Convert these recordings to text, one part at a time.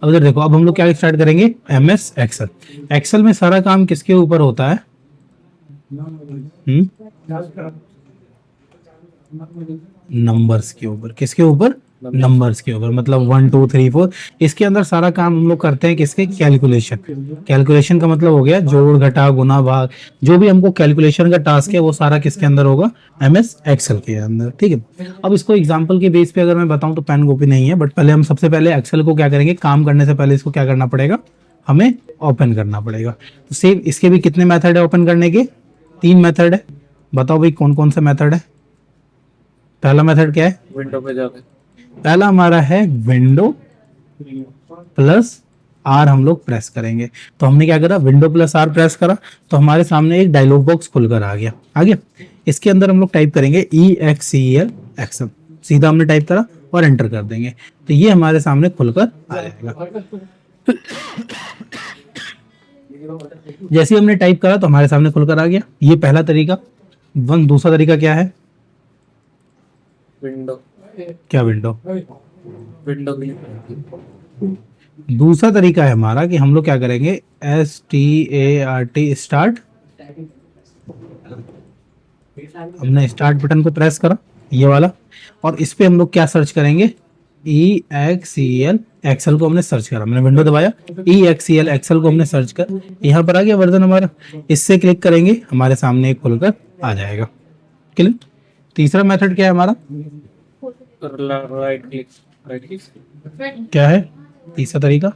अब इधर देखो, अब हम लोग क्या स्टार्ट करेंगे, MS एक्सेल। एक्सेल में सारा काम किसके ऊपर होता है? नंबर्स के ऊपर। किसके ऊपर? नंबर्स के ऊपर। मतलब 1 2 3 4, इसके अंदर सारा काम हम लोग करते हैं किसके? कैलकुलेशन। कैलकुलेशन का मतलब हो गया जोड़ घटा गुना भाग, जो भी हमको कैलकुलेशन का टास्क है वो सारा किसके अंदर होगा? MS एक्सेल के अंदर। ठीक है, अब इसको एग्जांपल के बेस पे अगर मैं बताऊं तो पेन कॉपी नहीं है, बट पहले हम सबसे पहले एक्सेल को क्या करेंगे, काम करने से पहले इसको क्या करना पड़ेगा, हमें ओपन करना पड़ेगा। तो सेम इसके भी कितने मेथड है ओपन करने के? 3 मेथड है। बताओ भाई कौन कौन से मेथड है? पहला मेथड क्या है? विंडो पे जाके पहला हमारा है विंडो प्लस आर, हम लोग प्रेस करेंगे। तो हमने क्या करा, विंडो प्लस आर प्रेस करा, तो हमारे सामने एक डायलॉग बॉक्स खुलकर आ गया। आ गया, इसके अंदर हम लोग टाइप करेंगे EXCL एक्सेल। सीधा हमने टाइप करा और एंटर कर देंगे, तो ये हमारे सामने खुलकर आ जाएगा। जैसे ही हमने टाइप करा तो हमारे सामने खुलकर आ गया। ये पहला तरीका। दूसरा तरीका क्या है? विंडो क्या विंडो? विंडो के दूसरा तरीका है हमारा कि हम लोग क्या करेंगे, START स्टार्ट। हमने स्टार्ट बटन को प्रेस करा, ये वाला, और इस पे हम लोग क्या सर्च करेंगे, EXCL एक्सेल को हमने सर्च करा। मैंने विंडो दबाया, EXCL एक्सेल को हमने सर्च कर, यहाँ पर आ गया वर्जन हमारा। इससे क्लिक करेंगे, हमारे सामने एक खुलकर आ जाएगा। क्लिक। तीसरा मेथड क्या है हमारा? राइट क्लिक क्या है तीसरा तरीका?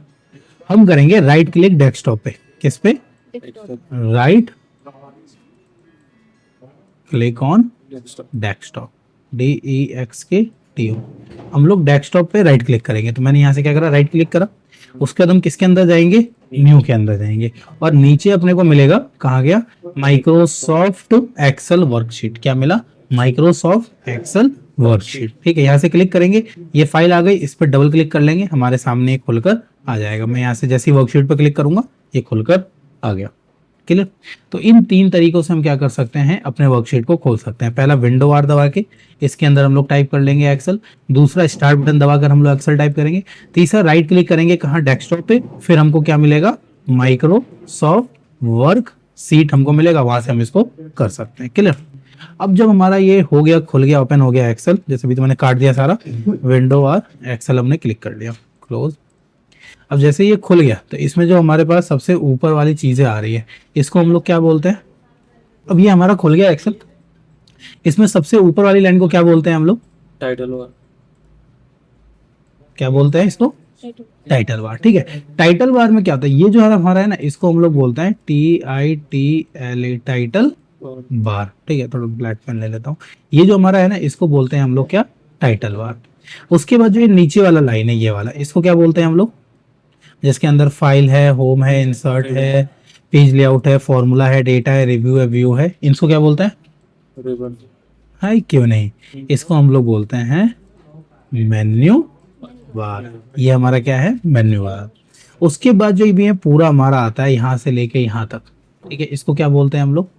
हम करेंगे राइट क्लिक डेस्कटॉप पे। किस पे? Right click on desktop, DEXKTO। हम लोग डेस्कटॉप पे राइट क्लिक करेंगे। तो मैंने यहाँ से क्या करा, राइट क्लिक करा। उसके बाद हम किसके अंदर जाएंगे, न्यू के अंदर जाएंगे, और नीचे अपने को मिलेगा, कहाँ गया, माइक्रोसॉफ्ट एक्सेल वर्कशीट। क्या मिला? Microsoft Excel worksheet. ठीक है, यहाँ से क्लिक करेंगे, ये फाइल आ गई, इस पर डबल क्लिक कर लेंगे, हमारे सामने ये खुलकर आ जाएगा। मैं यहाँ से जैसे ही वर्कशीट पर क्लिक करूंगा ये खुलकर आ गया। क्लियर? तो इन 3 तरीकों से हम क्या कर सकते हैं, अपने वर्कशीट को खोल सकते हैं। पहला विंडो आर दबा के इसके अंदर हम लोग टाइप कर लेंगे एक्सेल। दूसरा स्टार्ट बटन दबाकर हम लोग एक्सेल टाइप करेंगे। तीसरा राइट क्लिक करेंगे, कहाँ, डेस्कटॉप पे, फिर हमको क्या मिलेगा, माइक्रोसॉफ्ट वर्क सीट हमको मिलेगा, वहां से हम इसको कर सकते हैं। क्लियर? अब जब हमारा ये हो गया, खुल गया, ओपन हो गया एक्सेल, जैसे भी तो मैंने काट दिया सारा, विंडो आर एक्सेल हमने क्लिक कर लिया, क्लोज। अब जैसे ये खुल गया तो इसमें जो हमारे पास सबसे ऊपर वाली चीजें आ रही है, इसको हम लोग क्या बोलते हैं? अब ये हमारा खुल गया एक्सेल, इसमें सबसे ऊपर वाली लाइन को क्या बोलते हैं हम लोग? टाइटल हुआ। क्या बोलते हैं इसको? Title bar. ठीक है, टाइटल बार में क्या होता है, ये जो है हमारा है ना, इसको हम लोग बोलते हैं TITLE, टाइटल बार। ठीक है, थोड़ा ब्लैक पेन ले लेता हूँ। ये जो हमारा है ना, इसको बोलते हैं हम लोग क्या, टाइटल बार। उसके बाद जो ये नीचे वाला लाइन है, ये वाला, इसको क्या बोलते हैं हम लोग? जिसके अंदर फाइल है, होम है, इंसर्ट है, पेज लेआउट है, फॉर्मूला है, डेटा है, रिव्यू है, व्यू है, इनको क्या बोलते हैं? रिबन। है क्यों नहीं, इसको हम लोग बोलते हैं मेन्यू बार। ये हमारा क्या है, मेन्यू बार। उसके बाद जो भी है पूरा हमारा आता है यहाँ से लेके यहाँ तक। ठीक है, इसको क्या बोलते हैं हम लोग?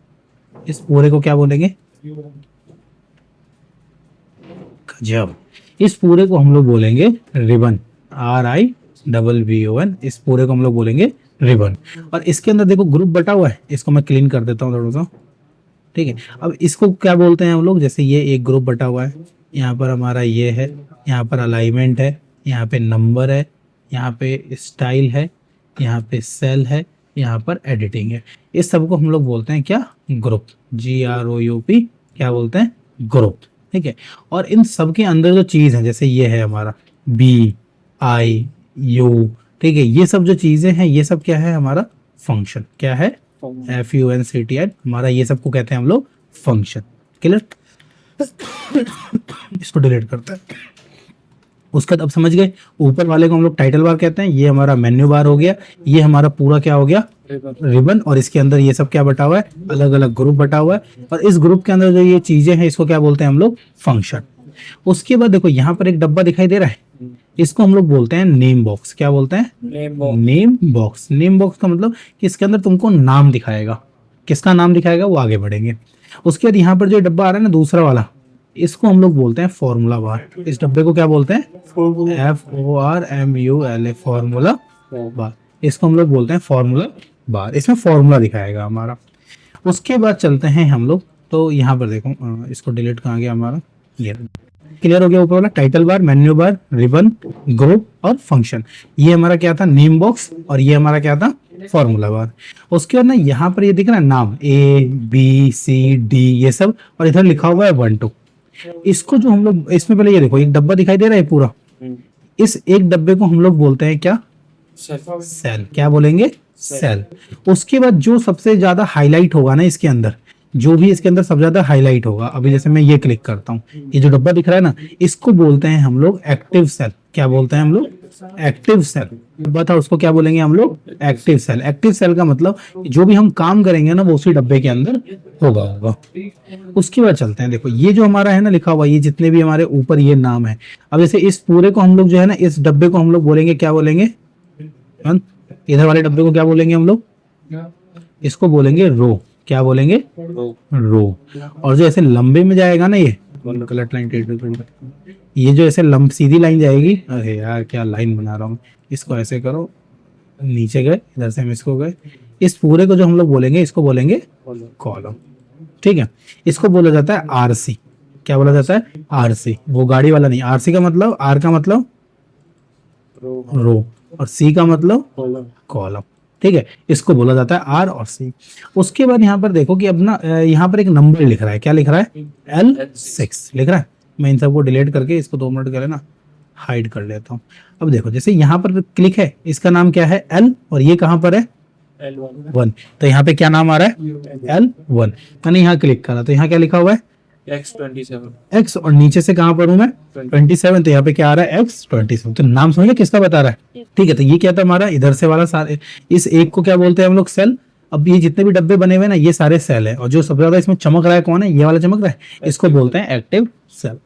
इस पूरे को क्या बोलेंगे? गजब। इस पूरे को हम लोग बोलेंगे रिबन, RIBBON। इस पूरे को हम लोग बोलेंगे रिबन। और इसके अंदर देखो ग्रुप बटा हुआ है, इसको मैं क्लीन कर देता हूँ थोड़ा सा। ठीक है, अब इसको क्या बोलते हैं हम लोग? जैसे ये एक ग्रुप बटा हुआ है, यहाँ पर हमारा ये है, यहाँ पर अलाइनमेंट है, यहाँ पे नंबर है, यहाँ पे स्टाइल है, यहाँ पे सेल है, यहाँ पर एडिटिंग है। इस सब को हम लोग बोलते हैं क्या, ग्रुप, GROUP। क्या बोलते हैं? ग्रुप। ठीक है, और इन सब के अंदर जो चीज है, जैसे ये है हमारा BIU, ठीक है, ये सब जो चीजें हैं, ये सब क्या है हमारा, फंक्शन। क्या है? FUNCTI, हमारा ये सब को कहते हैं हम लोग फंक्शन। क्लियर? इसको डिलीट करते हैं। उसका अब समझ गए, ऊपर वाले को हम लोग टाइटल बार कहते हैं, ये हमारा मेन्यू बार हो गया, ये हमारा पूरा क्या हो गया, रिबन। और इसके अंदर ये सब क्या बटा हुआ है, अलग अलग ग्रुप बटा हुआ है, और इस ग्रुप के अंदर जो ये चीजें हैं, इसको क्या बोलते हैं हम लोग, फंक्शन। उसके बाद देखो यहाँ पर एक डब्बा दिखाई दे रहा है, इसको हम लोग बोलते हैं नेम बॉक्स। क्या बोलते हैं? Name box. नेम बॉक्स का मतलब कि इसके अंदर तुमको नाम दिखाएगा, किसका नाम दिखाएगा, वो आगे बढ़ेंगे। उसके बाद यहाँ पर जो डब्बा आ रहा है ना, दूसरा वाला, इसको हम लोग बोलते हैं फॉर्मूला बार। इस डब्बे को क्या बोलते हैं? FORMULA, formula bar. इसको हम लोग बोलते हैं फॉर्मूला बार। इसमें फॉर्मूला दिखाएगा हमारा। उसके बाद चलते हैं हम लोग, तो यहाँ पर देखो इसको डिलीट कहाँ गया हमारा, ये क्लियर हो गया। ऊपर वाला title bar, menu bar, ribbon, group और फंक्शन, ये हमारा क्या था? Name box. और ये हमारा क्या था? Formula bar. उसके बाद ना यहाँ पर ये दिख रहा है नाम ABCD ये सब, और इधर लिखा हुआ है 1 2। इसको जो हम लोग इसमें पहले ये देखो, एक डब्बा दिखाई दे रहा है पूरा, इस एक डब्बे को हम लोग बोलते हैं क्या? सेल। क्या बोलेंगे? सेल। उसके बाद जो सबसे ज्यादा हाईलाइट होगा ना इसके अंदर, जो भी इसके अंदर सबसे ज्यादा हाईलाइट होगा, अभी जैसे मैं ये क्लिक करता हूँ, ये जो डब्बा दिख रहा है ना, इसको बोलते हैं हम लोग एक्टिव सेल। क्या बोलते हैं हम लोग? Active cell. डब्बा था उसको क्या बोलेंगे हम लोग? Active cell. एक्टिव सेल का मतलब जो भी हम काम करेंगे ना वो उसी डब्बे के अंदर होगा। उसके बाद चलते हैं, देखो ये जो हमारा है ना लिखा हुआ, ये जितने भी हमारे ऊपर ये नाम है, अब जैसे इस पूरे को हम लोग जो है ना, इस डब्बे को हम लोग बोलेंगे, क्या बोलेंगे? इधर वाले डब्बे को क्या बोलेंगे हम लोग? इसको बोलेंगे रो। क्या बोलेंगे? रो। और जो ऐसे लंबे में जाएगा ना, ये कलर लाइन, ये जो ऐसे सीधी लाइन जाएगी, अरे यार क्या लाइन बना रहा हूँ, इसको ऐसे करो, नीचे गए, इधर से हम इसको गए, इस पूरे को जो हम लोग बोलेंगे, इसको बोलेंगे कॉलम। ठीक है, इसको बोला जाता है RC। क्या बोला जाता है? RC। वो गाड़ी वाला नहीं, RC का मतलब, R का मतलब रो और C का मतलब कॉलम। ठीक है, इसको बोला जाता है R और C। उसके बाद यहाँ पर देखो कि अब ना यहाँ पर एक नंबर लिख रहा है। क्या लिख रहा है? L6 लिख रहा है। मैं इन सबको डिलीट करके इसको 2 मिनट के लिए ना हाइड कर लेता हूँ। अब देखो जैसे यहाँ पर क्लिक है, इसका नाम क्या है? L, और ये कहाँ पर है? L1। तो यहाँ पे क्या नाम आ रहा है? L1। मैंने यहाँ क्लिक करा तो यहाँ क्या लिखा हुआ है? X, और नीचे से कहाँ पर हूँ मैं? 27। तो यहाँ पे क्या आ रहा है? X27। तो नाम समझ गए किसका बता रहा है? ठीक है, तो ये क्या था हमारा? इधर से वाला सारे, इस एक को क्या बोलते हैं हम लोग? सेल। अब ये जितने भी डब्बे बने हुए हैं ना, ये सारे सेल है, और जो सबसे ज्यादा इसमें चमक रहा है कौन है? ये वाला चमक रहा है, इसको बोलते हैं एक्टिव सेल।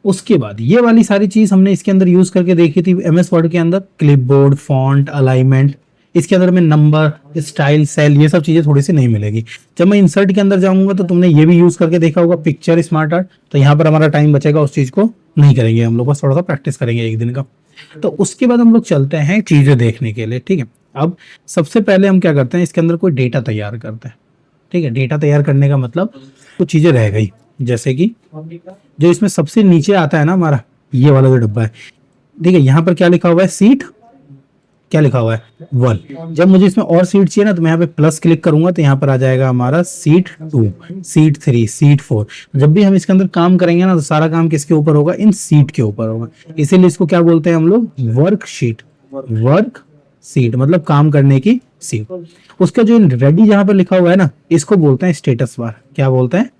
उसके बाद ये वाली सारी चीज हमने इसके अंदर यूज करके देखी थी MS वर्ड के अंदर, क्लिपबोर्ड, फॉन्ट, अलाइनमेंट। इसके अंदर में नंबर, स्टाइल, सेल, ये सब चीजें थोड़ी सी नहीं मिलेगी। जब मैं इंसर्ट के अंदर जाऊंगा तो तुमने ये भी यूज करके देखा होगा, पिक्चर, स्मार्ट आर्ट। तो यहाँ पर हमारा टाइम बचेगा, उस चीज को नहीं करेंगे हम लोग, बस थोड़ा सा प्रैक्टिस करेंगे एक दिन का। तो उसके बाद हम लोग चलते हैं चीजें देखने के लिए। ठीक है, अब सबसे पहले हम क्या करते हैं, इसके अंदर कोई डेटा तैयार करते हैं। ठीक है, डेटा तैयार करने का मतलब कुछ चीजें रह गई, जैसे कि जो इसमें सबसे नीचे आता है ना हमारा, ये वाला जो डब्बा है, ठीक है, यहाँ पर क्या लिखा हुआ है? सीट। क्या लिखा हुआ है? 1। जब मुझे इसमें और सीट चाहिए ना, तो मैं यहाँ पे प्लस क्लिक करूंगा, तो यहाँ पर आ जाएगा हमारा सीट 2, सीट 3, सीट 4। जब भी हम इसके अंदर काम करेंगे ना, तो सारा काम किसके ऊपर होगा? इन सीट के ऊपर होगा। इसीलिए इसको क्या बोलते हैं हम लोग? वर्कशीट। वर्क सीट मतलब काम करने की सीट। उसका जो रेडी जहां पर लिखा हुआ है ना, इसको बोलते हैं स्टेटस बार। क्या बोलते हैं?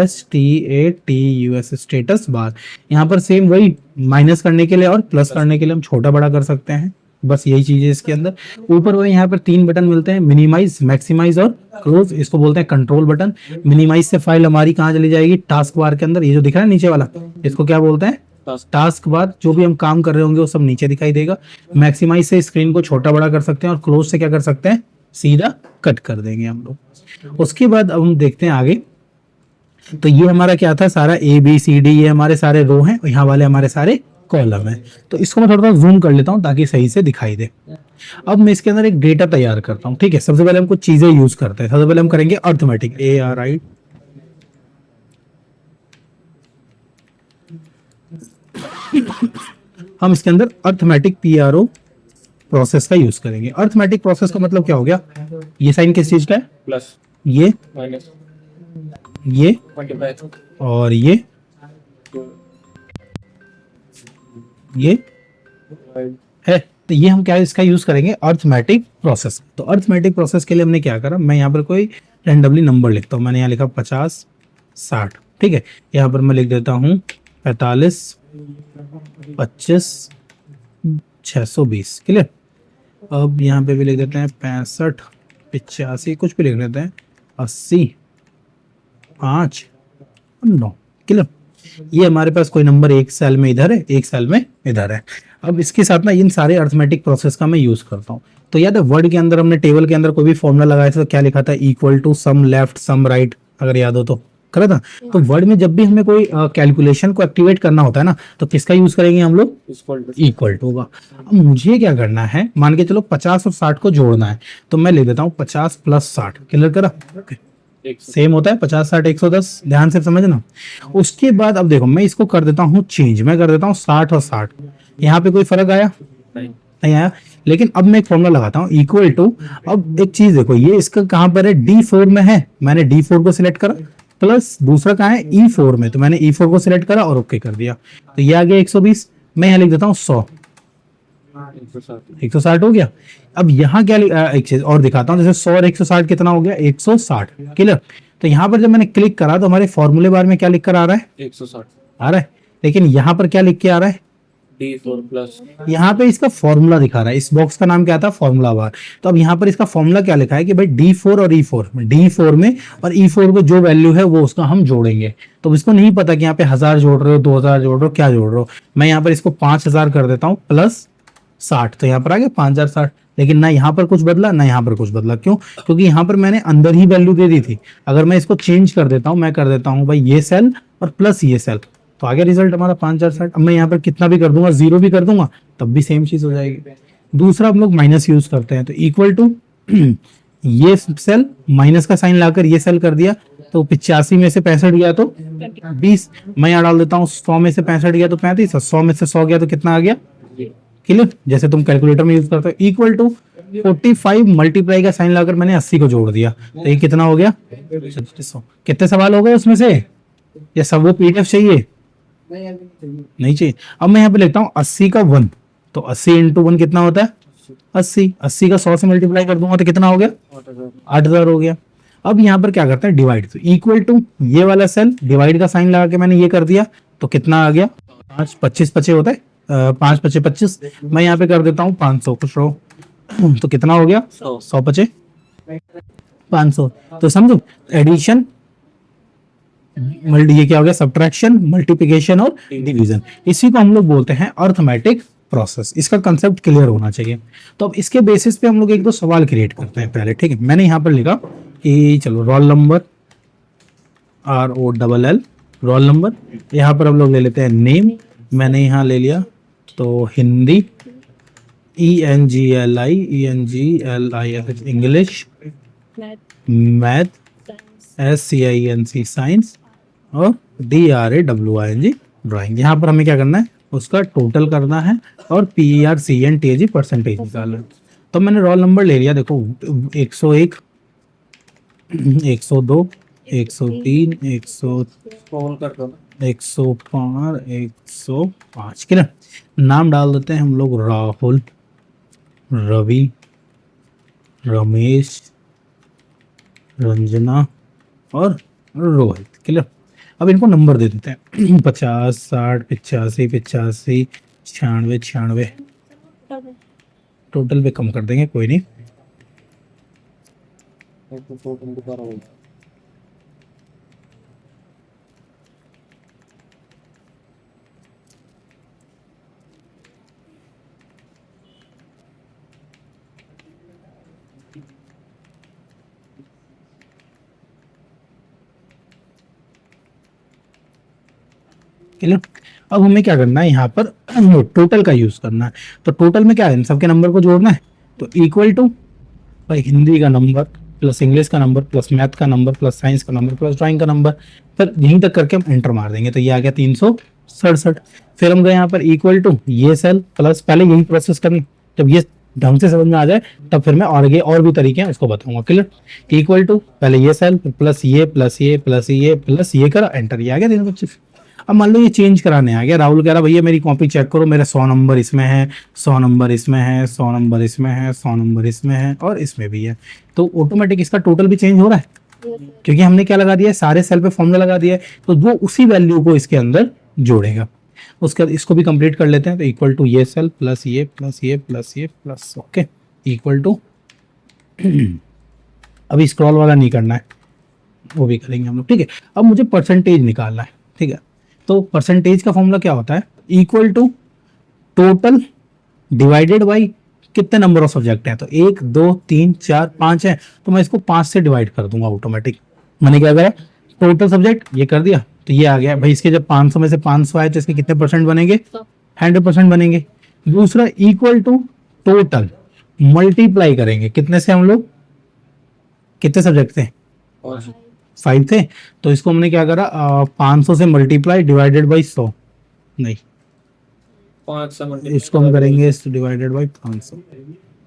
STATUS, status bar. यहाँ पर सेम वही, माइनस करने के लिए और प्लस करने के लिए हम छोटा बड़ा कर सकते हैं, बस यही चीज है इसके अंदर। ऊपर वही यहाँ पर 3 बटन मिलते हैं, मिनिमाइज, मैक्सिमाइज और क्लोज। इसको बोलते हैं कंट्रोल बटन। मिनिमाइज से फाइल हमारी कहाँ चली जाएगी? टास्क बार के अंदर। ये जो दिख रहा है नीचे वाला, इसको क्या बोलते हैं? Task bar. जो भी हम काम कर रहे होंगे वो सब नीचे दिखाई देगा। मैक्सिमाइज से स्क्रीन को छोटा बड़ा कर सकते हैं, और क्लोज से क्या कर सकते हैं? सीधा कट कर देंगे हम लोग। उसके बाद अब हम देखते हैं आगे। तो ये हमारा क्या था? सारा ABCD, ये हमारे सारे रो हैं, और यहाँ वाले हमारे सारे कॉलम है। तो इसको मैं थोड़ा सा जूम कर लेता हूँ ताकि सही से दिखाई दे। अब मैं इसके अंदर एक डेटा तैयार करता हूँ। ठीक है, सबसे पहले हम कुछ चीजें यूज करते हैं। सबसे पहले हम करेंगे अर्थमेटिक, ARI। हम इसके अंदर अर्थमेटिक PRO प्रोसेस का यूज करेंगे। अर्थमेटिक प्रोसेस का मतलब क्या हो गया? ये साइन किस चीज का है? प्लस, ये, माइनस, ये और ये है। तो ये हम क्या इसका यूज करेंगे? Arithmetic process. तो अर्थमेटिक प्रोसेस के लिए हमने क्या करा, मैं यहाँ पर कोई रैंडमली नंबर लिखता हूँ। मैंने यहाँ लिखा 50, 60। ठीक है, यहाँ पर मैं लिख देता हूँ 45, 25, 620। क्लियर। अब यहाँ पे भी लिख देते हैं 65, 85, कुछ भी लिख देते हैं, 80, 5, 9। क्लियर। ये हमारे पास कोई नंबर एक सेल में इधर है, एक सेल में इधर है। अब इसके साथ ना इन सारे अर्थमेटिक प्रोसेस का मैं यूज करता हूँ। तो याद है वर्ड के अंदर हमने टेबल के अंदर कोई भी फॉर्मूला लगाया था तो क्या लिखा था? Equal to sum left sum right, अगर याद हो तो करा था। तो वर्ड में जब भी हमें कोई कैलकुलेशन को एक्टिवेट करना होता है ना, तो किसका यूज करेंगे हम लोग, इक्वल टू। इक्वल टू होगा। अब मुझे क्या करना है, मान के चलो 50 और 60 को जोड़ना है, तो मैं लिख देता हूँ 50 प्लस 60। क्लियर करा, सेम होता है 50 60 110, ध्यान से समझना। उसके बाद अब देखो मैं इसको कर देता हूँ चेंज, मैं कर देता हूँ 60 और 60। यहाँ पे कोई फर्क आया, नहीं। नहीं आया। लेकिन अब मैं एक फॉर्मूला लगाता हूँ इक्वल टू, अब एक चीज देखो ये इसका कहाँ पर है, D4 में है, मैंने D4 को सिलेक्ट करा, प्लस दूसरा कहाँ है E4 में, तो मैंने E4 को सिलेक्ट करा और ओके कर दिया, तो ये आ गया 120। मैं यहाँ लिख देता हूँ 100, 160 हो गया। अब यहाँ क्या एक चीज और दिखाता हूँ, जैसे 100 और 160 कितना हो गया, 160। क्लियर। तो यहाँ पर जब मैंने क्लिक करा तो हमारे फॉर्मूले बार में क्या लिख कर आ रहा है, 160 आ रहा है। लेकिन यहाँ पर क्या लिख के आ रहा है, D4 प्लस। यहाँ पे इसका फॉर्मूला दिखा रहा है, इस बॉक्स का नाम क्या था, फॉर्मूला बार। तो अब यहाँ पर इसका फॉर्मूला क्या लिखा है कि भाई D4 और E4, D4 में और E4 को जो वैल्यू है वो उसका हम जोड़ेंगे। तो इसको नहीं पता कि यहाँ पे 1000 जोड़ रहे हो, 2000 जोड़ रहे हो, क्या जोड़ रहे हो। मैं यहाँ पर इसको 5000 कर देता हूँ प्लस 60, तो यहाँ पर आ गया 5060। लेकिन ना यहाँ पर कुछ बदला ना यहाँ पर कुछ बदला, क्यों, क्योंकि यहाँ पर मैंने अंदर ही वैल्यू दे दी थी। अगर मैं इसको चेंज कर देता हूँ, मैं कर देता हूँ भाई ये सेल और प्लस ये सेल, तो आगे रिजल्ट हमारा 5060। अब मैं यहाँ पर कितना भी कर दूंगा, 0 भी कर दूंगा, तब भी सेम चीज हो जाएगी। दूसरा हम लोग माइनस यूज करते हैं, तो इक्वल टू ये सेल माइनस का साइन लाकर ये सेल कर दिया, तो 85 में से 65 गया तो 20। मैं यहाँ डाल देता हूँ 100 में से 65 गया तो 35, 100 में से 100 गया तो कितना आ गया। क्लियर, जैसे तुम कैलकुलेटर में यूज करते हो। इक्वल टू 45 मल्टीप्लाई का साइन लाकर मैंने 80 को जोड़ दिया, तो ये कितना हो गया 3600। कितने सवाल हो गए उसमें से, या सब वो PDF चाहिए, नहीं चाहिए। अब मैं यहाँ पे लिखता हूँ 80 का 1, तो 80 इंटू 1 कितना होता है 80। 80 का 100 से मल्टीप्लाई कर दूंगा तो कितना हो गया 8000 हो गया। अब यहाँ पर क्या करते हैं डिवाइड, तो इक्वल टू ये वाला सेल डिवाइड का साइन लगा के मैंने ये कर दिया, तो कितना आ गया 5 25 25 होता है 5 25 25। मैं यहाँ पे कर देता हूँ 500, खुश रहो। तो कितना हो गया 100 25 500। तो समझो एडिशन, ये क्या हो गया सब्ट्रैक्शन, मल्टीप्लिकेशन और डिवीजन, इसी को हम लोग बोलते हैं अर्थमेटिक प्रोसेस। इसका कंसेप्ट क्लियर होना चाहिए। तो अब इसके बेसिस पे हम लोग एक दो सवाल क्रिएट करते हैं पहले, ठीक है। मैंने यहाँ पर लिखा कि चलो roll number, ROLL roll number, यहाँ पर हम लोग ले लेते हैं नेम, मैंने यहाँ ले लिया तो Hindi, ENGLI English, math SCINC science, और DRAWING ड्राइंग। यहाँ पर हमें क्या करना है, उसका टोटल करना है और PERCENTAG परसेंटेज निकालना है। तो मैंने रोल नंबर ले लिया, देखो 101 102 103 105 105। क्लियर। नाम डाल देते हैं हम लोग राहुल, रवि, रमेश, रंजना और रोहित। क्लियर। अब इनको नंबर दे देते हैं 50 60 85 85 96 96। टोटल पे कम कर देंगे, कोई नहीं। क्लियर। अब हमें क्या करना है, यहाँ पर टोटल का यूज करना है। तो टोटल में क्या है, इन सबके नंबर को जोड़ना है। तो इक्वल टू भाई हिंदी का नंबर प्लस इंग्लिश का नंबर प्लस मैथ का नंबर प्लस साइंस का नंबर प्लस ड्राइंग का नंबर, फिर यहीं तक करके हम एंटर मार देंगे, तो ये आ गया 367। फिर हम गए यहाँ पर इक्वल टू ये सेल प्लस, पहले यही प्रोसेस करनी, जब ये ढंग से समझ में आ जाए तब फिर मैं आगे और भी तरीके हैं उसको बताऊंगा। क्लियर। इक्वल टू पहले ये सेल प्लस ये प्लस ये प्लस ये प्लस ये करा, एंटर, ये आ गया 325। अब मान लो ये चेंज कराने आ गया, राहुल कह रहा भैया मेरी कॉपी चेक करो, मेरा 100 नंबर इसमें है, 100 नंबर इसमें है, 100 नंबर इसमें है, 100 नंबर इसमें है और इसमें भी है। तो ऑटोमेटिक इसका टोटल भी चेंज हो रहा है, क्योंकि हमने क्या लगा दिया है, सारे सेल पे फॉर्मूला लगा दिया है, तो वो उसी वैल्यू को इसके अंदर जोड़ेगा। उसके बाद इसको भी कंप्लीट कर लेते हैं। तो इक्वल टू ये सेल प्लस ये प्लस ये प्लस ये प्लस, ओके, इक्वल टू अभी स्क्रॉल वाला नहीं करना है, वो भी करेंगे हम लोग, ठीक है। अब मुझे परसेंटेज निकालना है, ठीक है। तो परसेंटेज का फॉर्मूला क्या होता है, equal to total divided by कितने नंबर ऑफ सब्जेक्ट हैं, तो 1 2 3 4 5 है, तो मैं इसको 5 से डिवाइड कर दूंगा ऑटोमेटिक। मैंने क्या करा टोटल सब्जेक्ट ये कर दिया, तो ये आ गया भाई। इसके जब 500 में से 500 आए तो इसके कितने परसेंट बनेंगे? 100% बनेंगे। दूसरा इक्वल टू टोटल मल्टीप्लाई करेंगे कितने से, हम लोग कितने सब्जेक्ट थे? और 5 थे, तो इसको हमने क्या करा 500 से मल्टीप्लाई डिवाइडेड बाई 100, नहीं 5 से इसको हम करेंगे डिवाइडेड बाई 500,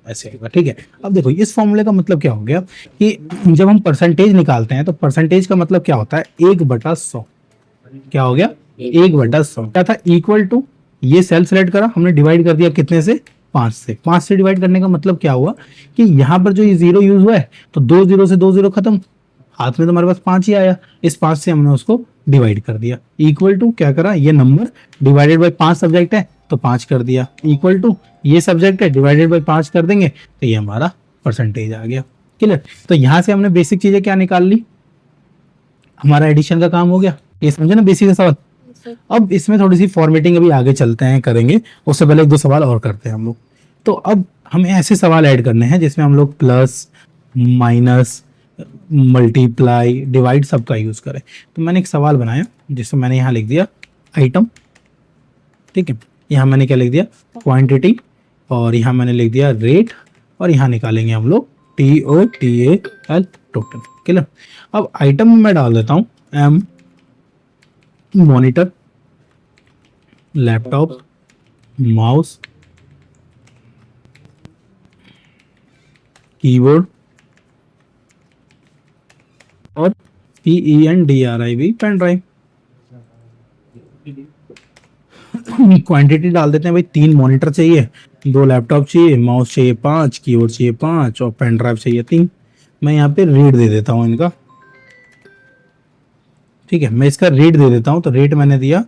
ऐसे होगा। ठीक है, अब देखो इस फॉर्मूले का मतलब क्या हो गया कि जब हम परसेंटेज निकालते हैं तो परसेंटेज का मतलब क्या होता है? 1/100। क्या हो गया? 1/100। क्या था? इक्वल टू, ये सेल सेलेक्ट करा हमने, डिवाइड कर दिया कितने से? 5 से। 5 से डिवाइड करने का मतलब क्या हुआ कि यहाँ पर जो ये 0 यूज हुआ है तो 2 0 से 2 0 खत्म, हाथ में तो हमारे पास 5 ही आया, इस 5 से हमने उसको डिवाइड कर दिया। इक्वल टू क्या करा, ये नंबर डिवाइडेड बाई 5 सब्जेक्ट है तो 5 कर दिया, इक्वल टू ये सब्जेक्ट है डिवाइडेड बाई 5 कर देंगे तो ये हमारा परसेंटेज आ गया। क्लियर? तो यहाँ से हमने बेसिक चीजें क्या निकाल ली, हमारा एडिशन का काम हो गया। ये समझे ना बेसिक का सवाल। अब इसमें थोड़ी सी फॉर्मेटिंग अभी आगे चलते हैं करेंगे, उससे पहले 1-2 सवाल और करते हैं हम लोग। तो अब हमें ऐसे सवाल ऐड करने हैं जिसमें हम लोग प्लस माइनस मल्टीप्लाई डिवाइड सबका यूज करें। तो मैंने एक सवाल बनाया जिसमें मैंने यहाँ लिख दिया आइटम, ठीक है, यहाँ मैंने क्या लिख दिया? क्वांटिटी, और यहाँ मैंने लिख दिया रेट, और यहाँ निकालेंगे हम लोग TOTAL टोटल। क्लियर? अब आइटम में मैं डाल देता हूँ M monitor, laptop, mouse, keyboard और PENDRIV पेन ड्राइव। क्वांटिटी डाल देते हैं भाई, 3 मॉनिटर चाहिए, 2 लैपटॉप चाहिए, माउस चाहिए 5, कीबोर्ड चाहिए 5 और पेन ड्राइव चाहिए 3। मैं यहाँ पे रेट दे देता हूँ इनका, ठीक है, मैं इसका रेट दे देता हूँ। तो रेट मैंने दिया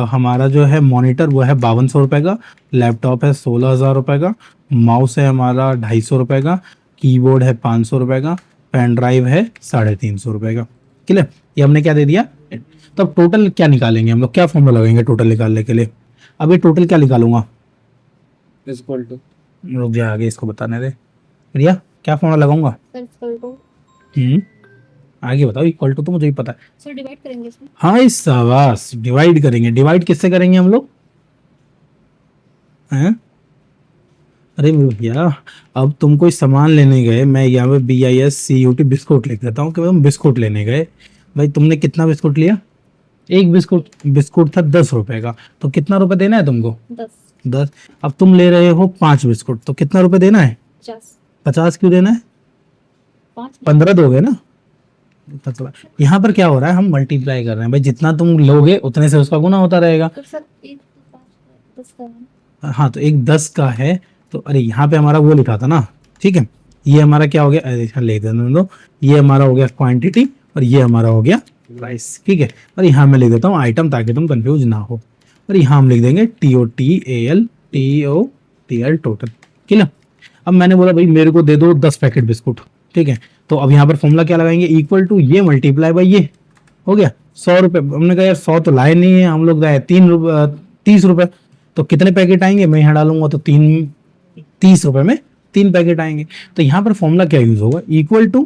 हमारा जो है मॉनिटर वो है 5200 रुपये का, लैपटॉप है 16,000 रुपये का, माउस है हमारा 250 रुपये का, कीबोर्ड है 500 रुपये का, पेन ड्राइव है 350 रुपये का। क्लियर? ये हमने क्या दे दिया। तो अब टोटल क्या निकालेंगे हम लोग, क्या फॉर्मूला लगाएंगे टोटल निकालने के लिए? अब ये टोटल क्या निकालूंगा, इक्वल टू, रुक जा आगे इसको बताने दे प्रिया, क्या फॉर्मूला लगाऊंगा? आगे बताओ। इक्वल टू तो मुझे ही पता है सर, डिवाइड करेंगे इसमें। हाँ इस शाबाश, डिवाइड करेंगे। डिवाइड किससे करेंगे हम लोग हैं? अरे भैया अब तुम कोई सामान लेने गए, मैं यहाँ पे BISCUT बिस्कुट लिख देता हूँ कि तुम बिस्कुट लेने गए, भाई तुमने कितना बिस्कुट लिया? एक बिस्कुट था 10 रुपए का, तो कितना रुपए देना है तुमको? 10। अब तुम ले रहे हो 5 बिस्कुट, तो कितना रुपए देना है? 50 क्यों देना है? 15 दोगे ना। यहाँ पर क्या हो रहा है, हम मल्टीप्लाई कर रहे हैं भाई, जितना तुम लोगे उतने से उसका गुना होता रहेगा। तो सर एक 10 का है। हाँ तो एक 10 का है, तो अरे यहाँ पे हमारा वो लिखा था ना, ठीक है, ये हमारा क्या हो गया, अरे ले देने दो, ये हमारा हो गया क्वांटिटी और ये हमारा हो गया प्राइस, ठीक है। और यहाँ मैं लिख देता हूँ आइटम ताकि तुम कंफ्यूज ना हो, और यहाँ हम लिख देंगे TOTAL टोटल। ठीक है। अब मैंने बोला भाई मेरे को दे दो 10 पैकेट बिस्कुट, ठीक है, तो अब यहाँ पर फॉर्मूला क्या लगाएंगे, इक्वल टू ये मल्टीप्लाई बाई ये, हो गया 100 रुपये। हमने कहा यार 100 तो लाए नहीं है हम लोग, लाए 30 रुपये, तो कितने पैकेट आएंगे, मैं यहाँ डालूंगा तो 30 रुपये में 3 पैकेट आएंगे। तो यहाँ पर फॉर्मूला क्या यूज होगा, equal to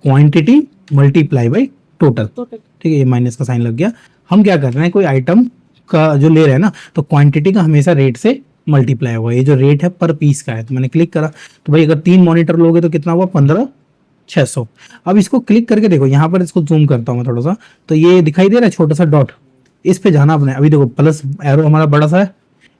quantity multiply by total, ठीक है, ये माइनस का साइन लग गया। हम क्या कर रहे हैं, कोई आइटम का जो ले रहे हैं ना, तो क्वांटिटी का हमेशा रेट से मल्टीप्लाई हुआ, ये जो रेट है पर पीस का है, तो मैंने क्लिक करा, तो भाई अगर 3 मॉनिटर लोगे तो कितना हुआ 15,600। अब इसको क्लिक करके देखो, यहाँ पर इसको जूम करता हूँ मैं थोड़ा सा, तो ये दिखाई दे रहा है छोटा सा डॉट, इस पे जाना आपने। अभी देखो प्लस एरो हमारा बड़ा सा है,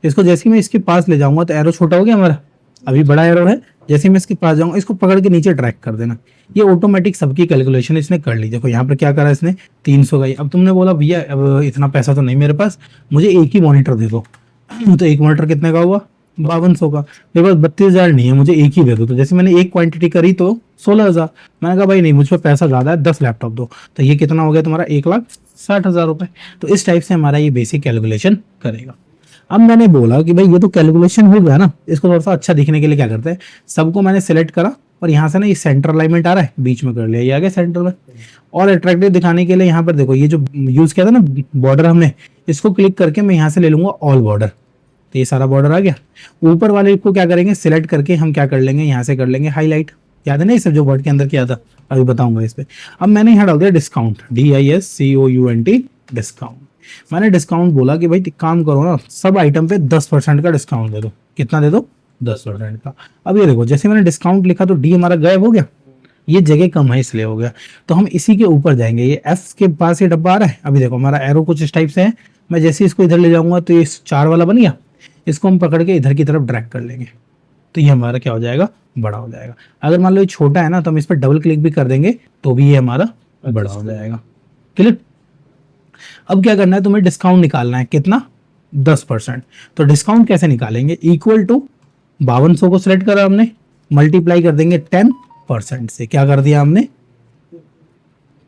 इसको जैसे ही मैं इसके पास ले जाऊंगा तो एरो छोटा हो गया हमारा, अभी बड़ा एरो है, जैसे मैं इसके पास जाऊंगा इसको पकड़ के नीचे ड्रैग कर देना, ये ऑटोमेटिक सबकी कैलकुलेशन इसने कर ली। देखो यहाँ पर क्या करा इसने 300 का ही। अब तुमने बोला भैया अब इतना पैसा तो नहीं मेरे पास, मुझे एक ही मॉनिटर दे दो, तो एक मॉनिटर कितने का हुआ 5200 का, मेरे पास 32,000 नहीं है, मुझे एक ही दे दो। तो जैसे मैंने एक क्वांटिटी करी तो 16,000, मैंने कहा भाई नहीं मुझ पर पैसा ज़्यादा है, 10 लैपटॉप दो, तो ये कितना हो गया तुम्हारा 1,60,000 रुपये। तो इस टाइप से हमारा ये बेसिक कैलकुलेशन करेगा। अब मैंने बोला कि भाई ये तो कैलकुलेशन हो गया ना, इसको थोड़ा सा अच्छा दिखने के लिए क्या करते हैं, सबको मैंने सेलेक्ट करा और यहाँ से ना ये सेंटर अलाइनमेंट आ रहा है बीच में कर लिया, ये आ गया सेंटर में। और अट्रैक्टिव दिखाने के लिए यहाँ पर देखो ये जो यूज किया था ना बॉर्डर हमने, इसको क्लिक करके मैं यहाँ से ले लूंगा ऑल बॉर्डर, तो ये सारा बॉर्डर आ गया। ऊपर वाले को क्या करेंगे, सिलेक्ट करके हम क्या कर लेंगे, यहाँ से कर लेंगे हाईलाइट, याद है ना ये सब जो वर्ड के अंदर किया था अभी बताऊंगा इस पे। अब मैंने यहाँ डाल दिया डिस्काउंट, DISCOUNT डिस्काउंट। मैंने डिस्काउंट बोला कि भाई एक काम करो ना, सब आइटम पे 10% का डिस्काउंट दे दो। कितना दे दो? 10% का। अब ये देखो, जैसे मैंने डिस्काउंट लिखा तो डी हमारा गायब हो गया, ये जगह कम है इसलिए हो गया। तो हम इसी के ऊपर जाएंगे, ये एफ के पास ये डब्बा आ रहा है, अभी देखो हमारा एरो कुछ इस टाइप से है। मैं जैसे इसको इधर ले जाऊंगा तो ये 4 वाला बन गया, इसको हम पकड़ के इधर की तरफ ड्रैग कर लेंगे तो ये हमारा क्या हो जाएगा? बड़ा हो जाएगा। अगर मान लो ये छोटा है ना तो हम इस पर डबल क्लिक भी कर देंगे तो भी ये हमारा बड़ा हो जाएगा। क्लियर? अब क्या करना है, तुम्हें डिस्काउंट निकालना है। कितना? 10%। तो डिस्काउंट कैसे निकालेंगे? इक्वल टू 5200 को सिलेक्ट करा हमने, मल्टीप्लाई कर देंगे 10% से। क्या कर दिया हमने?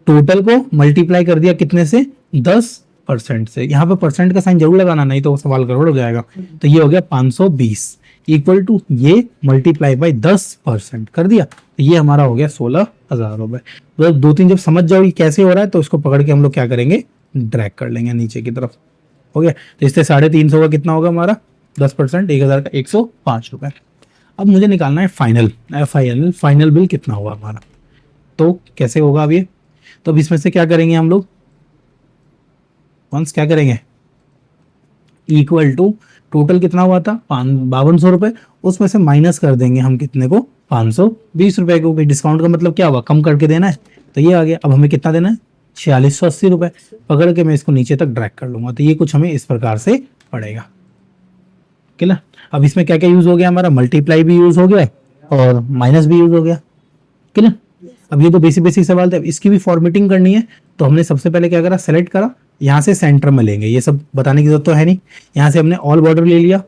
टोटल को मल्टीप्लाई कर दिया कितने से? 10% से। यहाँ पे परसेंट का साइन जरूर लगाना, नहीं तो वो सवाल गड़बड़ हो जाएगा। तो ये हो गया 520 इक्वल टू ये मल्टीप्लाई बाई 10% कर दिया, तो ये हमारा हो गया 16,000 रुपए। तो 2-3 जब समझ जाओ ये कैसे हो रहा है तो इसको पकड़ के हम लोग क्या करेंगे? ड्रैग कर लेंगे नीचे की तरफ। हो गया। तो इससे 350 का कितना होगा हमारा? 10%, 1000 का 105 रुपए। अब मुझे निकालना है फाइनल, FINL, फाइनल बिल कितना हुआ हमारा। तो कैसे होगा अब ये? तो अब इसमें से क्या करेंगे हम लोग? वंस क्या करेंगे? इक्वल टू टोटल कितना हुआ था? 5200 रुपए, उसमें से माइनस कर देंगे हम कितने को? 520 रुपए को। डिस्काउंट का मतलब क्या हुआ? कम करके देना है, तो ये आ गया। अब हमें कितना देना है? 4680 रुपए। पकड़ के मैं इसको नीचे तक ड्रैग कर लूंगा तो ये कुछ हमें इस प्रकार से पड़ेगा। क्लियर? अब इसमें क्या क्या यूज हो गया हमारा? मल्टीप्लाई भी यूज हो गया और माइनस भी यूज हो गया। क्लियर? अब ये तो बेसिक सवाल थे, इसकी भी फॉर्मेटिंग करनी है। तो हमने सबसे पहले क्या करा? सेलेक्ट करा, यहाँ से सेंटर में लेंगे, ये सब बताने की जरूरत तो है नहीं। यहाँ से हमने ऑल बॉर्डर ले लिया।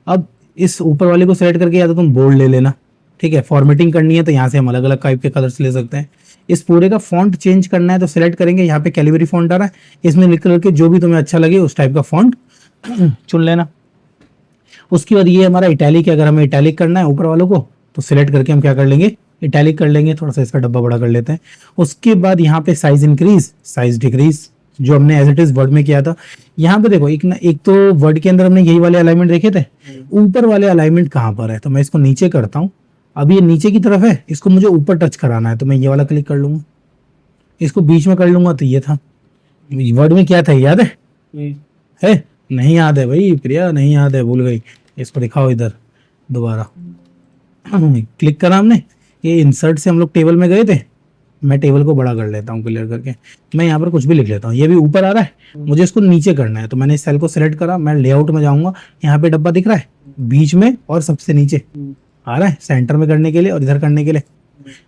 अब इस ऊपर वाले को सेलेक्ट करके या तो तुम बोल्ड ले लेना, ठीक है। फॉर्मेटिंग करनी है तो यहाँ से हम अलग अलग टाइप के कलर्स ले सकते हैं। इस पूरे का फॉन्ट चेंज करना है तो सिलेक्ट करेंगे, यहाँ पे कैलिबरी फॉन्ट आ रहा है, इसमें लिख करके जो भी तुम्हें अच्छा लगे उस टाइप का फॉन्ट चुन लेना। उसके बाद ये हमारा इटैलिक है, अगर हमें इटैलिक करना है ऊपर वालों को तो सिलेक्ट करके हम क्या कर लेंगे? इटैलिक कर लेंगे। थोड़ा सा इसका डब्बा बड़ा कर लेते हैं। उसके बाद यहाँ पे साइज इंक्रीज, साइज डिक्रीज, जो हमने एज इट इज वर्ड में किया था। यहाँ पे देखो एक तो वर्ड के अंदर हमने यही वाले अलाइनमेंट देखे थे, ऊपर वाले अलाइनमेंट कहाँ पर है? तो मैं इसको नीचे करता हूँ। अब ये नीचे की तरफ है, इसको मुझे ऊपर टच कराना है तो मैं ये वाला क्लिक कर लूंगा, इसको बीच में कर लूंगा तो ये था। वर्ड में क्या था याद है? नहीं याद है भाई प्रिया, नहीं याद है, भूल गई। इसको दिखाओ इधर दोबारा। क्लिक करा हमने, ये इंसर्ट से हम लोग टेबल में गए थे। मैं टेबल को बड़ा कर लेता हूँ क्लियर करके। मैं यहाँ पर कुछ भी लिख लेता हूँ, ये भी ऊपर आ रहा है, मुझे इसको नीचे करना है। तो मैंने इस सेल को सिलेक्ट करा, मैं लेआउट में जाऊंगा, यहाँ पे डब्बा दिख रहा है बीच में और सबसे नीचे आ रहा है सेंटर में करने के लिए और इधर करने के लिए।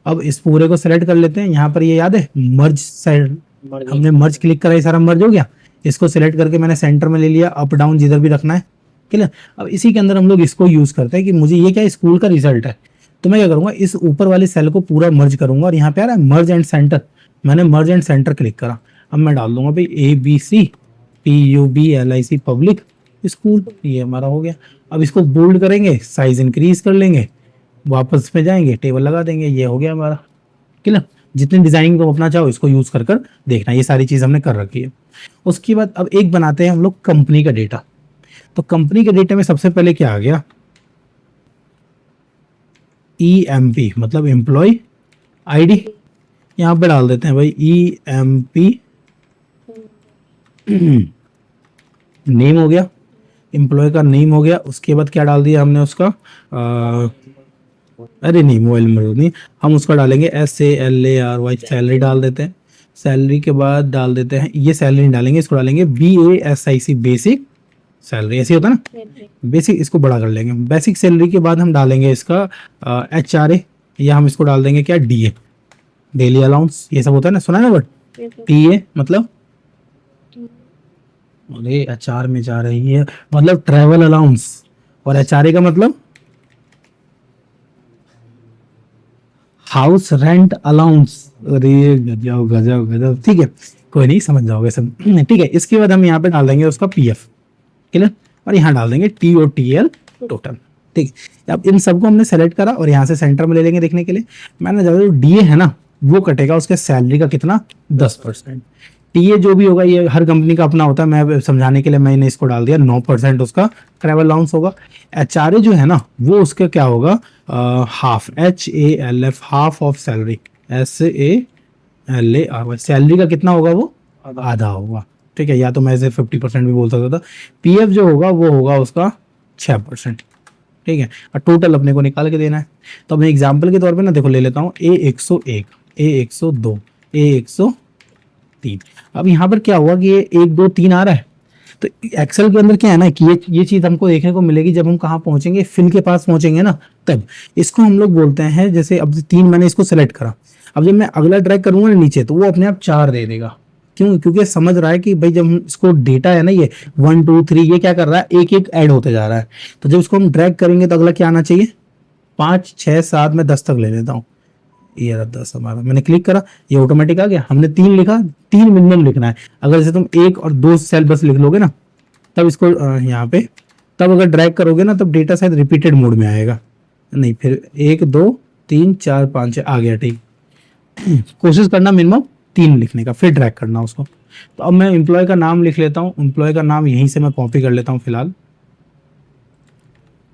अब इस पूरे को सिलेक्ट कर लेते हैं। यहाँ पर ये याद है मर्ज साइड, हमने मर्ज क्लिक करा, ये सारा मर्ज हो गया। इसको सिलेक्ट करके मैंने सेंटर में ले लिया, अप डाउन जिधर भी रखना है। क्लियर? अब इसी के अंदर हम लोग इसको यूज करते हैं कि मुझे ये क्या स्कूल का रिजल्ट है, तो मैं क्या करूंगा? इस ऊपर वाले सेल को पूरा मर्ज करूंगा और यहाँ पे आ रहा है मर्ज एंड सेंटर, मैंने मर्ज एंड सेंटर क्लिक करा। अब मैं डाल दूंगा भाई ABC PUBLIC पब्लिक स्कूल, ये हमारा हो गया। अब इसको बोल्ड करेंगे, साइज इंक्रीज कर लेंगे, वापस में जाएंगे, टेबल लगा देंगे, ये हो गया हमारा। क्लियर? जितनी डिजाइनिंग तुम अपना चाहो इसको यूज कर देखना, ये सारी चीज हमने कर रखी है। उसके बाद अब एक बनाते हैं हम लोग कंपनी का डेटा। तो कंपनी के डेटा में सबसे पहले क्या आ गया? EMP मतलब एम्प्लॉय ID, यहाँ पे डाल देते हैं भाई EMP नेम हो गया, एम्प्लॉय का नेम हो गया। उसके बाद क्या डाल दिया हमने उसका अरे नहीं मोबाइल नंबर नहीं, हम उसका डालेंगे SALARY, सैलरी डाल देते हैं। सैलरी के बाद डाल देते हैं, ये सैलरी नहीं डालेंगे, इसको डालेंगे BASIC बेसिक सैलरी, ऐसे होता है ना बेसिक, इसको बड़ा कर लेंगे। बेसिक सैलरी के बाद हम डालेंगे इसका HRA, या हम इसको डाल देंगे क्या? DA डेली अलाउंस, ये सब होता है ना, सुना है ना वर्ड? TA मतलब अरे HR में जा रही है मतलब ट्रैवल अलाउंस, और HRA का मतलब हाउस रेंट अलाउंस। अरे गजब गजब गजब, ठीक है कोई नहीं समझ जाओगे सब, ठीक है। इसके बाद हम यहाँ पे डाल देंगे उसका PF, क्लियर? और यहाँ डाल देंगे TOTL टोटल, ठीक है। अब इन सबको हमने सेलेक्ट करा और यहाँ से सेंटर में ले लेंगे देखने के लिए। मैंने जो DA है ना वो कटेगा उसके सैलरी का कितना? 10%। TA जो भी होगा ये हर कंपनी का अपना होता है, मैं समझाने के लिए मैंने इसको डाल दिया 9% उसका ट्रैवल अलाउंस होगा। HRA जो है ना वो उसका क्या होगा? Half HALF, half of salary, SALARY, salary का कितना होगा वो आधा होगा, ठीक है, या तो मैं इसे 50% भी बोल सकता था। पीएफ जो होगा वो होगा उसका 6%, ठीक है, और टोटल अपने को निकाल के देना है। तो मैं एग्जांपल के तौर पे ना देखो ले लेता हूँ A101, A102, A103। अब यहाँ पर क्या हुआ कि ये 1 2 3 आ रहा है, तो एक्सेल के अंदर क्या है ना कि ये चीज हमको देखने को मिलेगी जब हम कहाँ पहुंचेंगे, फिल के पास पहुंचेंगे ना, तब इसको हम लोग बोलते हैं, जैसे अब 3 मैंने इसको सेलेक्ट करा, अब जब मैं अगला ड्रैग करूंगा ना नीचे तो वो अपने आप 4 दे देगा। क्यों? क्योंकि समझ रहा है कि भाई जब हम इसको डेटा है ना ये 1 2 3 ये क्या कर रहा है, एक एक ऐड होते जा रहा है, तो जब इसको हम ड्रैग करेंगे तो अगला क्या आना चाहिए, 5 6 7 में 10 तक ले लेता हूँ, ये रहा 10 हमारा, मैंने क्लिक करा ये ऑटोमेटिक आ गया। हमने 3 लिखा, 3 मिनिमम लिखना है, अगर जैसे तुम 1 और 2 सेल बस लिख लोगे ना तब इसको यहाँ पे, तब अगर ड्रैग करोगे ना तब डेटा शायद रिपीटेड मोड में आएगा, नहीं फिर 1 2 3 4 5 6 आ गया, ठीक। कोशिश करना मिनिमम 3 लिखने का, फिर ड्रैग करना उसको। तो अब मैं एम्प्लॉय का नाम लिख लेता हूँ, एम्प्लॉय का नाम यहीं से मैं कॉपी कर लेता हूँ फिलहाल,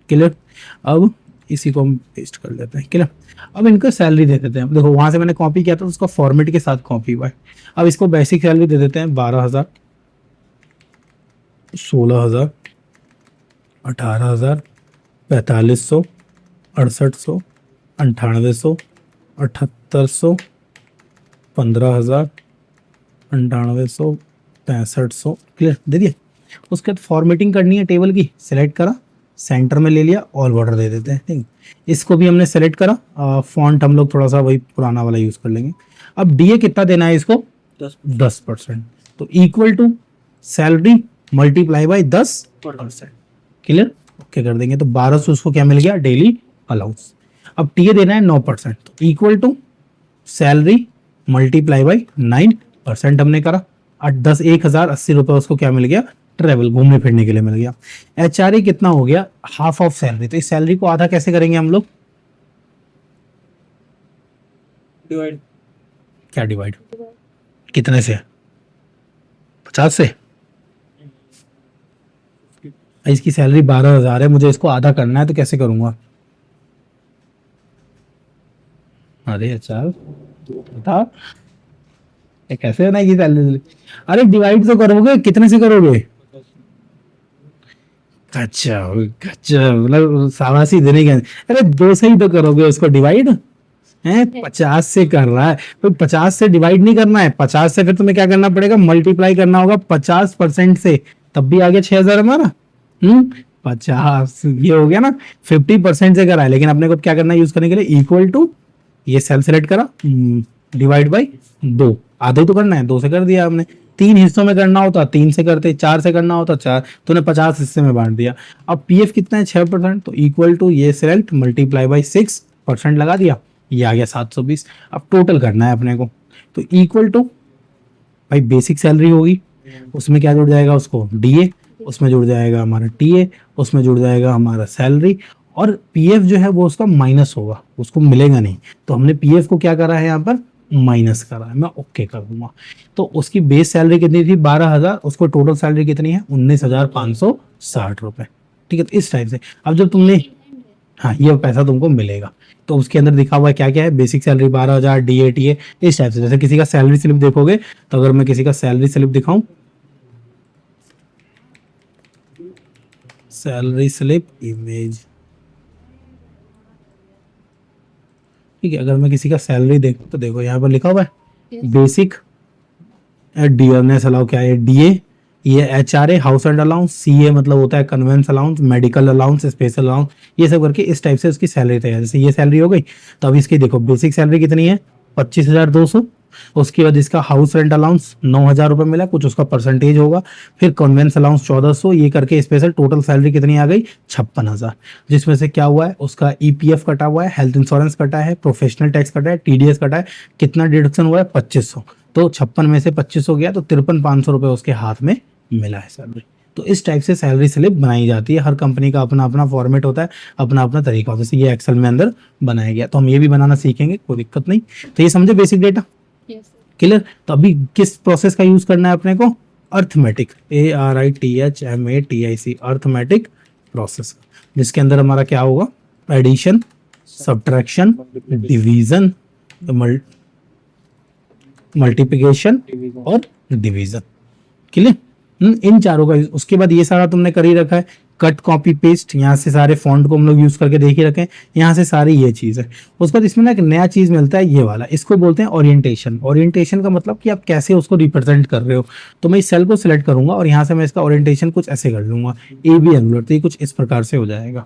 क्लियर। अब इसी को हम पेस्ट कर लेते हैं, क्लियर। अब इनको सैलरी दे देते हैं, देखो वहां से मैंने कॉपी किया था तो उसका फॉर्मेट के साथ कॉपी हुआ है। अब इसको बेसिक सैलरी दे देते हैं 12,000, 16,000, 18,000, 4500, 6800, 9800, 7800, 15,000, 9800, 6500, क्लियर, दे दिए। उसके बाद फॉर्मेटिंग करनी है टेबल की, सेलेक्ट करा, सेंटर में ले लिया, ऑल बॉर्डर दे देते हैं, ठीक। इसको भी हमने सेलेक्ट करा, फॉन्ट हम लोग थोड़ा सा वही पुराना वाला यूज कर लेंगे। अब डीए कितना देना है इसको, 10%, तो equal to salary multiply by 10%, clear, okay कर देंगे। तो 1200 उसको क्या मिल गया, डेली अलाउंस। अब टीए देना है 9%, तो equal to salary multiply by 9% हमने करा, 10,080 रुपए उसको क्या मिल गया, ट्रेवल घूमने फिरने के लिए मिल गया। एचआरए कितना हो गया, हाफ ऑफ सैलरी, तो इस सैलरी को आधा कैसे करेंगे हम लोग, डिवाइड, क्या डिवाइड, कितने से, 50 से। इसकी सैलरी 12,000 है, मुझे इसको आधा करना है तो कैसे करूंगा, अरे अच्छा बता ये कैसे बनाएगी सैलरी, अरे डिवाइड तो करोगे, कितने से करोगे, अच्छा अच्छा, मतलब शाबाशी देने के, अरे 2 से ही तो करोगे उसको डिवाइड, है 50 से कर रहा है, तो 50 से डिवाइड नहीं करना है, 50 से फिर तुम्हें क्या करना पड़ेगा, मल्टीप्लाई करना होगा 50% से, तब भी आ गया 6,000 हमारा। 50 ये हो गया ना, 50% से करा है, लेकिन अपने को क्या करना है यूज करने के लिए, इक्वल टू ये सेल सेलेक्ट करा, डिवाइड बाई 2, आधा ही तो करना है, 2 से कर दिया हमने। 3 हिस्सों में करना होता 3 से करते, 4 से करना होता 4, तूने 50 हिस्से में बांट दिया। अब पीएफ कितना है 6%, तो इक्वल टू ये सेलेक्ट मल्टीप्लाई बाई 6% लगा दिया, ये आ गया 720। अब टोटल करना है अपने को, तो इक्वल टू भाई बेसिक सैलरी होगी, उसमें क्या जुड़ जाएगा, उसको डीए, उसमें जुड़ जाएगा हमारा टीए, उसमें जुड़ जाएगा हमारा सैलरी, और पीएफ जो है वो उसका माइनस होगा, उसको मिलेगा नहीं, तो हमने पीएफ को क्या करा है यहाँ पर माइनस करा है, मैं ओके कर दूंगा। तो उसकी बेस सैलरी कितनी थी 12,000, उसको टोटल सैलरी कितनी है 19,560 रुपए, ठीक है। तो इस टाइप से अब जब तुमने, हाँ ये पैसा तुमको मिलेगा, तो उसके अंदर दिखा हुआ है क्या क्या है, बेसिक सैलरी 12,000, डीए टीए, इस टाइप से। जैसे किसी का सैलरी स्लिप देखोगे, तो अगर मैं किसी का सैलरी स्लिप दिखाऊं, सैलरी स्लिप इमेज, ठीक है, अगर मैं किसी का सैलरी देखूं तो देखो यहाँ पर लिखा हुआ है बेसिक डियरनेस अलाउ, क्या है डीए, ये HRA house and allowance, CA मतलब होता है convince allowance, medical allowance, special allowance, ये सब करके इस टाइप से उसकी सैलरी तैयार। जैसे ये सैलरी हो गई, तो अब इसकी देखो बेसिक सैलरी कितनी है 25,200, उसके बाद इसका हाउस रेंट अलाउंस 9,000 रुपए मिला, कुछ उसका परसेंटेज होगा, फिर कन्वेंस अलाउंस 1,400, ये करके स्पेशल टोटल सैलरी कितनी आ गई 56,000, जिसमें से क्या हुआ है उसका ईपीएफ कटा हुआ है, हेल्थ इंश्योरेंस कटा है, प्रोफेशनल टैक्स कटा है, टीडीएस कटा है, कितना डिडक्शन हुआ है 2500, तो 56 में से 2500 गया तो 53,500 रुपए उसके हाथ में मिला है सैलरी। तो इस टाइप से सैलरी स्लिप बनाई जाती है, हर कंपनी का अपना अपना फॉर्मेट होता है, अपना अपना तरीका होता है, जैसे ये एक्सेल में अंदर बनाया गया, तो हम ये भी बनाना सीखेंगे, कोई दिक्कत नहीं। तो ये समझे बेसिक डेटा, क्लियर। तो अभी किस प्रोसेस का यूज करना है अपने को, अर्थमेटिक, ARITHMATIC, अर्थमेटिक प्रोसेस, जिसके अंदर हमारा क्या होगा, एडिशन, सब्ट्रैक्शन, डिवीजन, मल्टीप्लिकेशन और डिवीजन। क्लियर? इन चारों का उसके बाद ये सारा तुमने कर ही रखा है, कट कॉपी पेस्ट, यहाँ से सारे फॉन्ट को हम लोग यूज करके देख ही रखे हैं, यहाँ से सारी ये चीज है। उसके बाद इसमें ना एक नया चीज मिलता है ये वाला, इसको बोलते हैं ओरिएंटेशन। ओरिएंटेशन का मतलब कि आप कैसे उसको रिप्रेजेंट कर रहे हो। तो मैं इस सेल को सिलेक्ट करूंगा और यहाँ से मैं इसका ओरिएंटेशन कुछ ऐसे कर लूंगा, ए बी एंगुलर, तो ये कुछ इस प्रकार से हो जाएगा।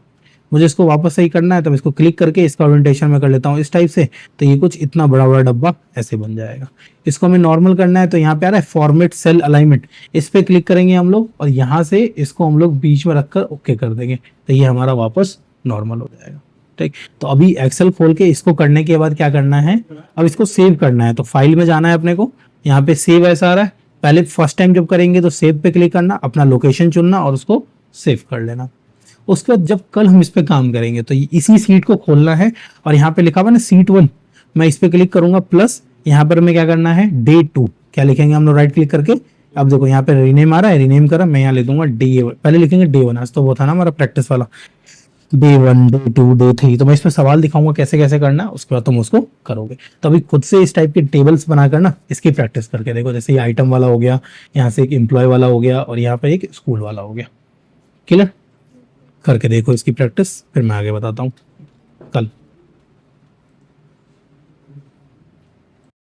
मुझे इसको वापस सही करना है तो मैं इसको क्लिक करके इसका ओरिएंटेशन में कर लेता हूँ इस टाइप से, तो ये कुछ इतना बड़ा बड़ा डब्बा ऐसे बन जाएगा। इसको हमें नॉर्मल करना है तो यहाँ पे आ रहा है फॉर्मेट सेल अलाइनमेंट, इस पे क्लिक करेंगे हम लोग और यहाँ से इसको हम लोग बीच में रखकर ओके कर देंगे, तो ये हमारा वापस नॉर्मल हो जाएगा। ठीक, तो अभी एक्सेल खोल के इसको करने के बाद क्या करना है, अब इसको सेव करना है। तो फाइल में जाना है अपने को, यहाँ पे सेव ऐसा आ रहा है, पहले फर्स्ट टाइम जब करेंगे तो सेव पे क्लिक करना, अपना लोकेशन चुनना और उसको सेव कर लेना। उसके बाद जब कल हम इस पे काम करेंगे तो इसी सीट को खोलना है और यहाँ पे लिखा हुआ ना सीट 1, मैं इस पे क्लिक करूंगा प्लस यहाँ पर हमें क्या करना है डे 2, क्या लिखेंगे हम लोग राइट क्लिक करके। अब देखो यहाँ पे रीनेम आ रहा है, रीनेम करा, मैं यहाँ ले दूंगा डे, पहले लिखेंगे डे 1, आज तो वो था ना हमारा प्रैक्टिस वाला, डे 1 डे 2 डे 3। तो मैं इसमें सवाल दिखाऊंगा कैसे कैसे करना, उसके बाद तुम उसको करोगे। तो अभी खुद से इस टाइप के टेबल्स बनाकर ना इसकी प्रैक्टिस करके देखो, जैसे ये आइटम वाला हो गया, यहाँ से एक एम्प्लॉय वाला हो गया और यहाँ पे एक स्कूल वाला हो गया। क्लियर? करके देखो इसकी प्रैक्टिस, फिर मैं आगे बताता हूँ कल।